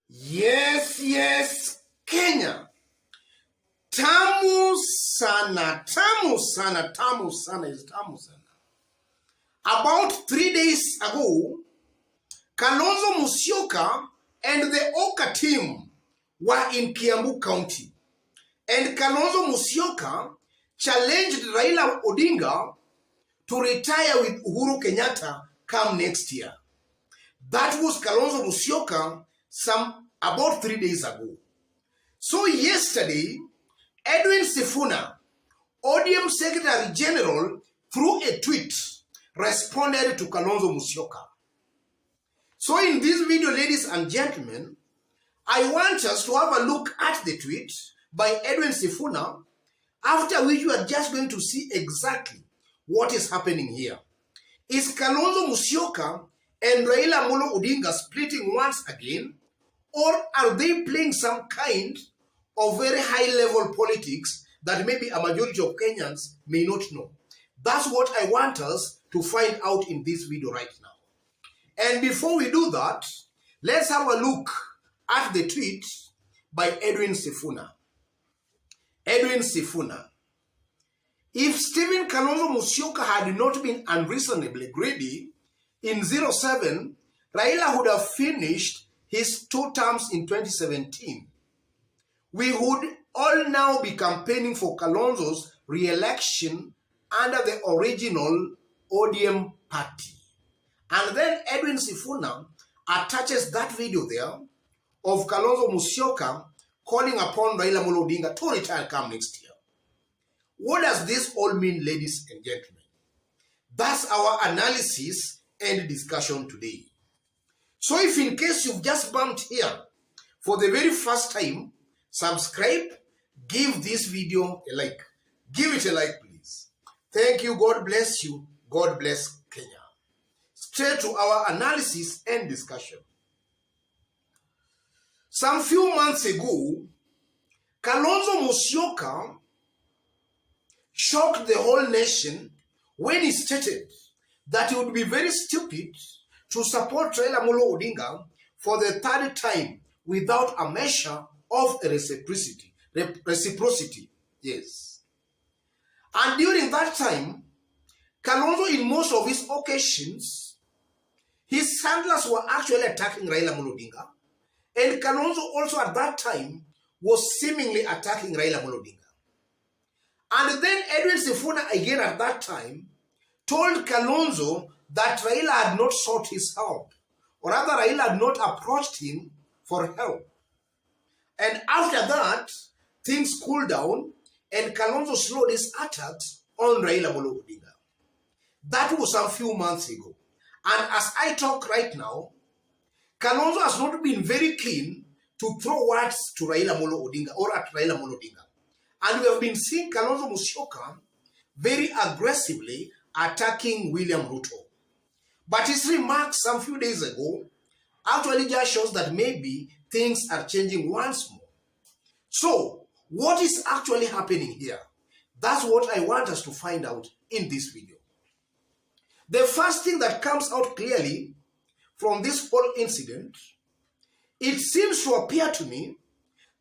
Yes, Kenya. Tamu sana. About 3 days ago, Kalonzo Musyoka and the Oka team were in Kiambu County. And Kalonzo Musyoka challenged Raila Odinga to retire with Uhuru Kenyatta come next year. That was Kalonzo Musyoka about 3 days ago. So yesterday, Edwin Sifuna, ODM Secretary General, through a tweet, responded to Kalonzo Musyoka. So in this video, ladies and gentlemen, I want us to have a look at the tweet by Edwin Sifuna, after which we are just going to see exactly what is happening here. Is Kalonzo Musyoka and Raila Amolo Odinga splitting once again, or are they playing some kind of very high-level politics that maybe a majority of Kenyans may not know? That's what I want us to find out in this video right now. And before we do that, let's have a look at the tweet by Edwin Sifuna. Edwin Sifuna. If Stephen Kalonzo Musyoka had not been unreasonably greedy, in 07, Raila would have finished his 2 terms in 2017. We would all now be campaigning for Kalonzo's re-election under the original ODM party. And then Edwin Sifuna attaches that video there of Kalonzo Musyoka calling upon Raila Amolo Odinga to retire come next year. What does this all mean, ladies and gentlemen? That's our analysis and discussion today. So if in case you've just bumped here for the very first time, subscribe, give this video a like. Give it a like, please. Thank you. God bless you. God bless Kenya. Straight to our analysis and discussion. Some few months ago, Kalonzo Musyoka shocked the whole nation when he stated that it would be very stupid to support Raila Amolo Odinga for the 3rd time without a measure of reciprocity. Yes. And during that time, Kalonzo, in most of his occasions, his handlers were actually attacking Raila Amolo Odinga, and Kalonzo also at that time was seemingly attacking Raila Amolo Odinga. And then Edwin Sifuna again at that time told Kalonzo that Raila had not sought his help, or rather Raila had not approached him for help. And after that, things cooled down and Kalonzo slowed his attacks on Raila Amolo Odinga. That was a few months ago. And as I talk right now, Kalonzo has not been very keen to throw words to Raila Amolo Odinga or at Raila Amolo Odinga. And we have been seeing Kalonzo Musyoka very aggressively attacking William Ruto. But his remarks some few days ago actually just shows that maybe things are changing once more. So, what is actually happening here? That's what I want us to find out in this video. The first thing that comes out clearly from this whole incident, it seems to appear to me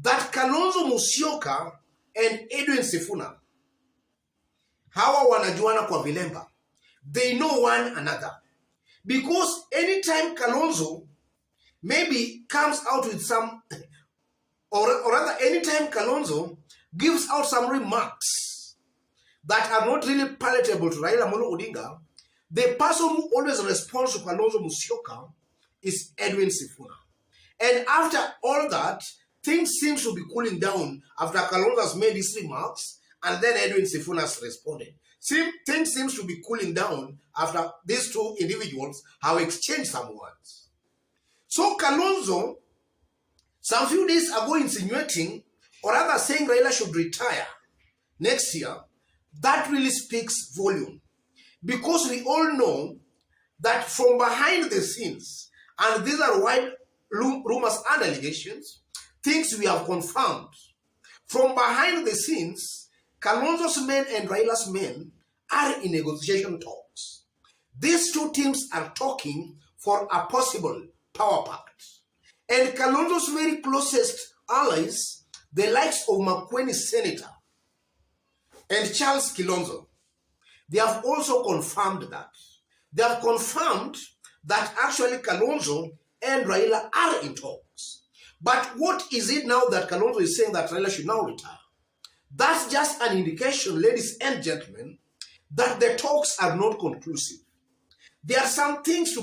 that Kalonzo Musyoka and Edwin Sifuna, hawa wanajuana kwa vilemba, they know one another. Because anytime Kalonzo maybe comes out with some, or rather anytime Kalonzo gives out some remarks that are not really palatable to Raila Amolo Odinga, the person who always responds to Kalonzo Musyoka is Edwin Sifuna. And after all that, things seem to be cooling down after Kalonzo has made his remarks, and then Edwin Sifuna has responded. Things seem to be cooling down after these two individuals have exchanged some words. So Kalonzo, some few days ago insinuating, or rather saying Raila should retire next year, that really speaks volume. Because we all know that from behind the scenes, and these are wide rumors and allegations, things we have confirmed. From behind the scenes, Kalonzo's men and Raila's men are in negotiation talks. These two teams are talking for a possible power pact. And Kalonzo's very closest allies, the likes of Makueni Senator and Charles Kalonzo, they have also confirmed that. They have confirmed that actually Kalonzo and Raila are in talks. But what is it now that Kalonzo is saying that Raila should now retire? That's just an indication, ladies and gentlemen, that the talks are not conclusive. There are some things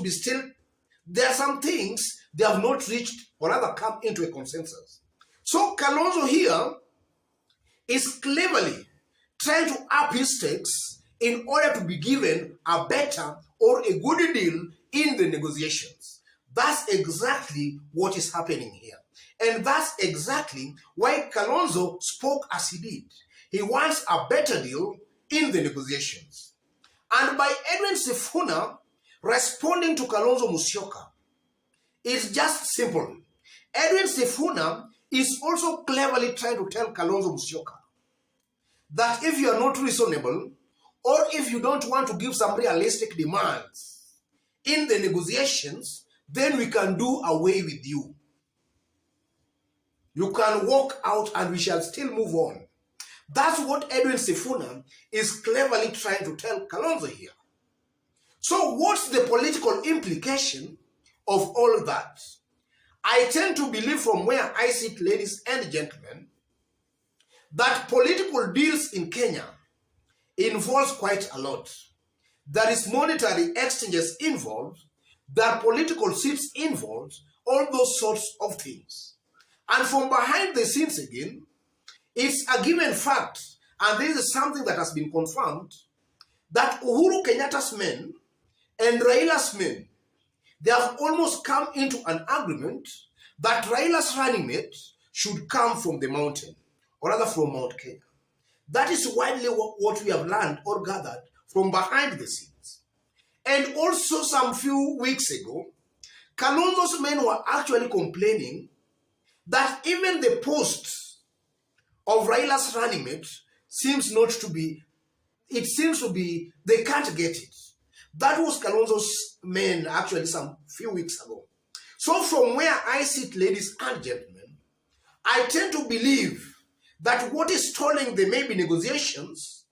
there are some things they have not reached or rather come into a consensus. So Kalonzo here is cleverly trying to up his stakes in order to be given a better or a good deal in the negotiations. That's exactly what is happening here. And that's exactly why Kalonzo spoke as he did. He wants a better deal in the negotiations. And by Edwin Sifuna responding to Kalonzo Musyoka, it's just simple. Edwin Sifuna is also cleverly trying to tell Kalonzo Musyoka that if you are not reasonable or if you don't want to give some realistic demands in the negotiations, then we can do away with you. You can walk out and we shall still move on. That's what Edwin Sifuna is cleverly trying to tell Kalonzo here. So what's the political implication of all that? I tend to believe from where I sit, ladies and gentlemen, that political deals in Kenya involves quite a lot. There is monetary exchanges involved, there are political seats involved, all those sorts of things. And from behind the scenes again, it's a given fact, and this is something that has been confirmed, that Uhuru Kenyatta's men and Raila's men, they have almost come into an agreement that Raila's running mate should come from the mountain, or rather from Mount Kenya. That is widely what we have learned or gathered from behind the scenes. And also some few weeks ago, Kalonzo's men were actually complaining that even the post of Raila's running mate seems not to be, it seems to be, they can't get it. That was Kalonzo's men actually some few weeks ago. So from where I sit, ladies and gentlemen, I tend to believe that what is stalling the maybe negotiations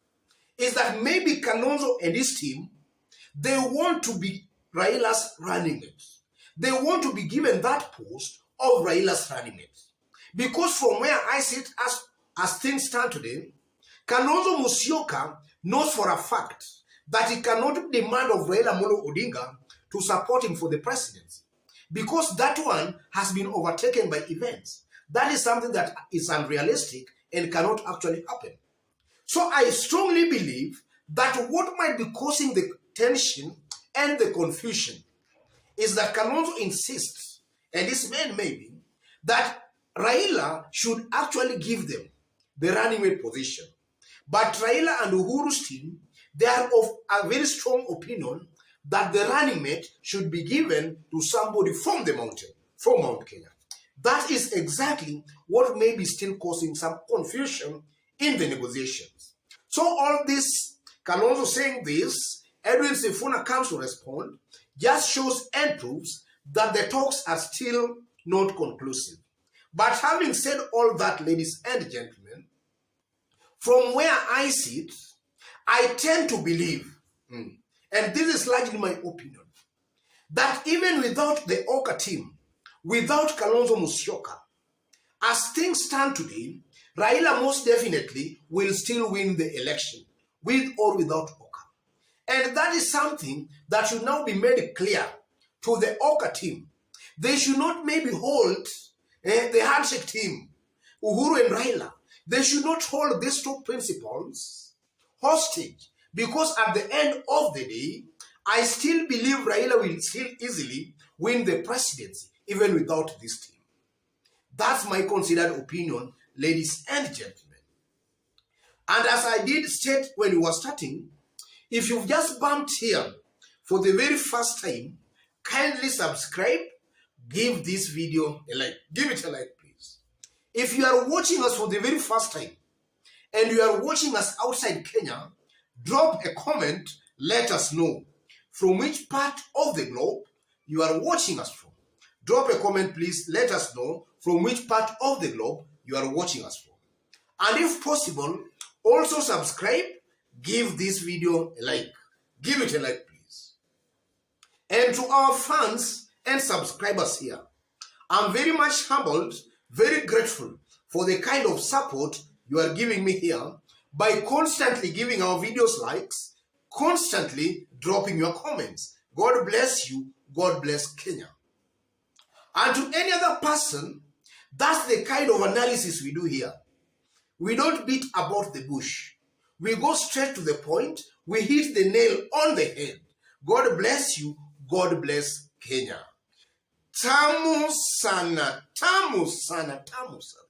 is that maybe Kalonzo and his team, they want to be Raila's running mate. They want to be given that post of Raila's running mate. Because from where I sit, as things stand today, Kalonzo Musyoka knows for a fact that he cannot demand of Raila Amolo Odinga to support him for the presidency. Because that one has been overtaken by events. That is something that is unrealistic and cannot actually happen. So I strongly believe that what might be causing the tension and the confusion is that Kalonzo insists, and his men maybe, that Raila should actually give them the running mate position. But Raila and Uhuru's team, they are of a very strong opinion that the running mate should be given to somebody from the mountain, from Mount Kenya. That is exactly what may be still causing some confusion in the negotiations. So all this, Kalonzo saying this, Edwin Sifuna comes to respond, just shows and proves that the talks are still not conclusive. But having said all that, ladies and gentlemen, from where I sit, I tend to believe, and this is largely my opinion, that even without the Oka team, without Kalonzo Musyoka, as things stand today, Raila most definitely will still win the election, with or without Oka. And that is something that should now be made clear to the Oka team. They should not maybe hold the handshake team, Uhuru and Raila. They should not hold these two principles hostage, because at the end of the day, I still believe Raila will still easily win the presidency, even without this team. That's my considered opinion, ladies and gentlemen. And as I did state when we were starting, if you've just bumped here for the very first time, kindly subscribe, give this video a like. Give it a like, please. If you are watching us for the very first time, and you are watching us outside Kenya, drop a comment, let us know from which part of the globe you are watching us from. drop a comment, please. Let us know from which part of the globe you are watching us from. And if possible, also subscribe. Give this video a like. Give it a like, please. And to our fans and subscribers here, I'm very much humbled, very grateful for the kind of support you are giving me here by constantly giving our videos likes, constantly dropping your comments. God bless you. God bless Kenya. And to any other person, that's the kind of analysis we do here. We don't beat about the bush. We go straight to the point. We hit the nail on the head. God bless you. God bless Kenya. Tamu sana, tamu sana, tamu sana.